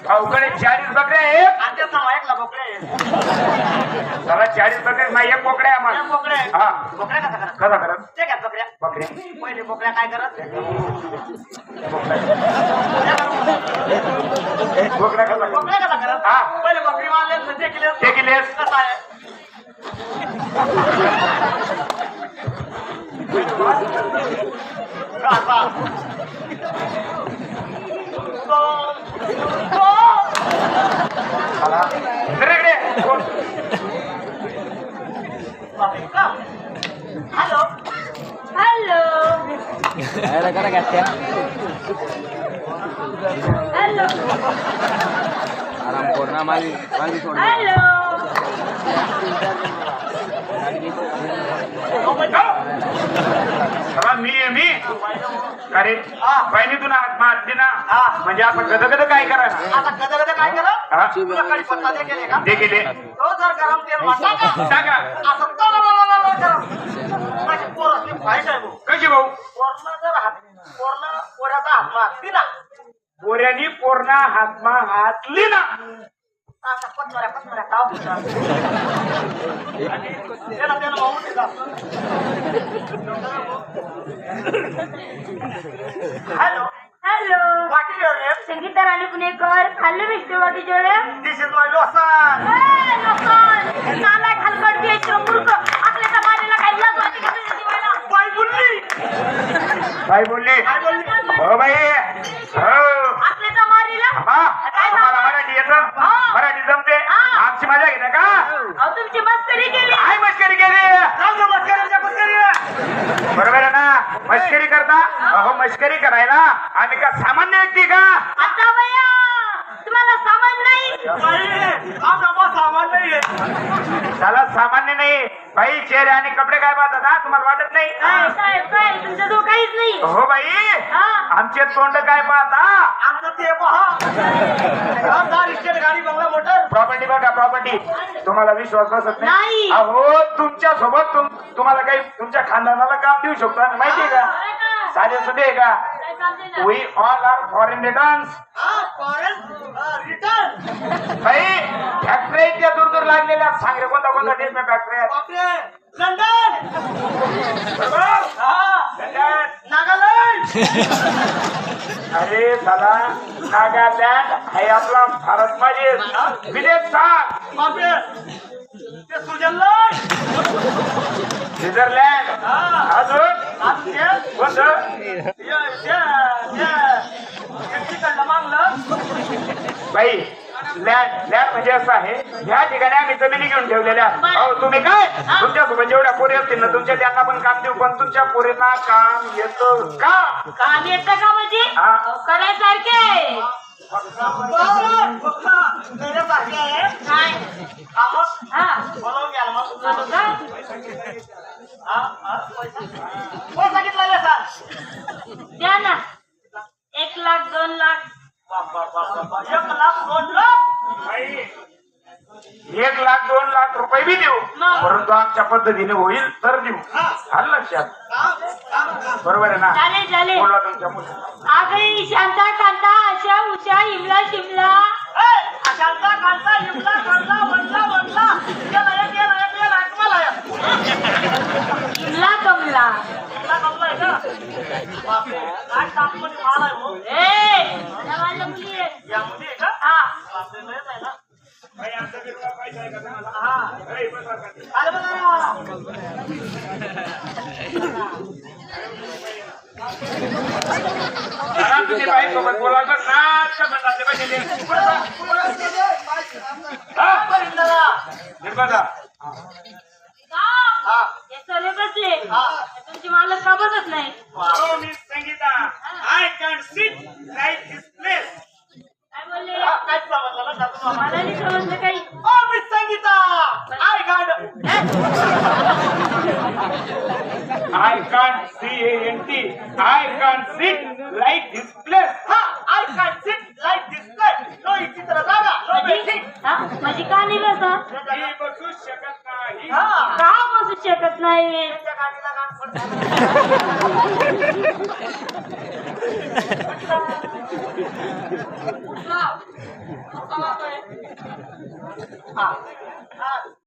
भाऊकडे 40 बकऱ्या आहेत आणि त्याचा मायकला बोकडे आहे. त्याला 40 बकऱ्या नाही एक बोकड्या आम्हाला बोकडे हा बोकड्या कसा करत कसा करत ते घ्या बकऱ्या बकऱ्या पहिले बोकड्या काय करत बोकड्या कसा बोकड्या कसा करत हा पहिले बकरी मारले ते केलेस कसा आहे कसा चला इकडे कोण हॅलो हॅलो करा घ्या हॅलो आराम पूर्ण मागी मागी सोड हॅलो चला मी अरे बहिणीतून आत्महत्या ना म्हणजे आपण गदगद काय करायला आता गदगद काय केलं हा तुला कढीपत्ता दे केले का ते केले तो जर गरम तेल म्हणता का सांगा असं तर गरम माझी पोरातली फाईट आहे भाऊ कशी भाऊ पोरला जर पोऱ्याचा हात मारती ना पोऱ्यानी पोरणा हातमा हातली ना असा पत्मऱ्या काव त्याला वाहून देतात हॅलो हॅलो वाटी जेवणे संगीता राणी पुणेकर खाल्ले भेटते वाटी जेवढे दिस इज माय लोसन नाला खालकट द्यायचं मूर्ख आपल्या समाजाला काही लाज वाटते का तुझ्या जीवाला बाई बोलली काय बोलली काय बोलली हो बाई हो आपल्या समाजाला हा तुम्हाला मराठी येतं मराठी जमते आमची मजा घेता का अहो तुमची मस्करी केली काय मस्करी केली बरोबर आहे ना मस्करी करता अहो मस्करी करायला आम्ही का सामान्य व्यक्ती का आता भैया तुम्हाला सामान नाही सामान नाहीये त्याला सामान्य नाही बाई चेहरे आणि कपडे काय पाहतात हा तुम्हाला वाटत नाही काय तुमचं तो काहीच नाही हो बाई हा आमचे तोंड काय पाहता आमचं ते पहा गाडी बंगला मोटर प्रॉपर्टी बघा प्रॉपर्टी तुम्हाला विश्वास बसत नाही. नाही अहो तुमच्या सोबत तुम्हाला काही तुमच्या खानदानाला काम देऊ शकतो आणि माहितीये का साधे सुधे का काय काम देणार? We all are foreign returns return by factory इतक्या दूर दूर लागलेल्या सांगरे कोणता कोणता देश में फॅक्टरी आहे बापरे लंडन बरोबर? लंडन. नागालँड अरे दादा नागालँड हे आपला भारत माझे विदेश सांग बापरे ते स्वित्झर्लंड स्वित्झर्लंड अजून कोणतं मागलं बाई लँड म्हणजे असं आहे ह्या ठिकाणी आम्ही जमिनी घेऊन ठेवलेल्या अहो तुम्ही काय तुमच्यासोबत जेवढ्या पोरी असतील ना तुमच्या त्यांना पण काम देऊ पण तुमच्या पोरींना काम येतं का काम येतं का म्हणजे हा. करायसारखे काय हा बोलावून घ्या मग बोलू का? पैसा किती लागले सर द्या ना 1 लाख 2 लाख 1 लाख 2 लाख बाई 1 लाख 2 लाख रुपये बी देऊ मग. परंतु आमच्या पद्धतीने होईल तर देऊ आलं लक्षात बरोबर आहे ना चालेल बोलवा तुमच्या मुली आगई शांता कांता आशा उषा हिमला शिमला अशांता खालता हिमला खालता वडला गेला तुम्हाला हिमला कमला कमलाय का बापरे काय तापमध्ये माल आहे हो ए त्या माझ्या मुली आहेत. या मुली आहे का हा बापरे लयच आहे ना बाई, आमचा बिलवा पैसा आहे का तुम्हाला? हा बाई, बसा का? आले बघा आराम तुम्ही बाईसोबत बोला तर नाच म्हणतात ते पैसे दे. हा? निर्मला. का? हे सर्व बसले तुमची मालक का बसत नाही Oh, Miss Sangeeta, I can't sit like this place. काय बोलले काय समजलं ना तुम्हाला मला नाही समजलं काही ओ मिस संगीता आय god I can't C-A-N-T. I can't sit like this place. हा I can sit like this place no चित्र जागा नो बेटिंग हा माझी का नाही बसत मी बसू शकत नाही. हा का बसू शकत नाही त्या गाडीला गाण पडतं हा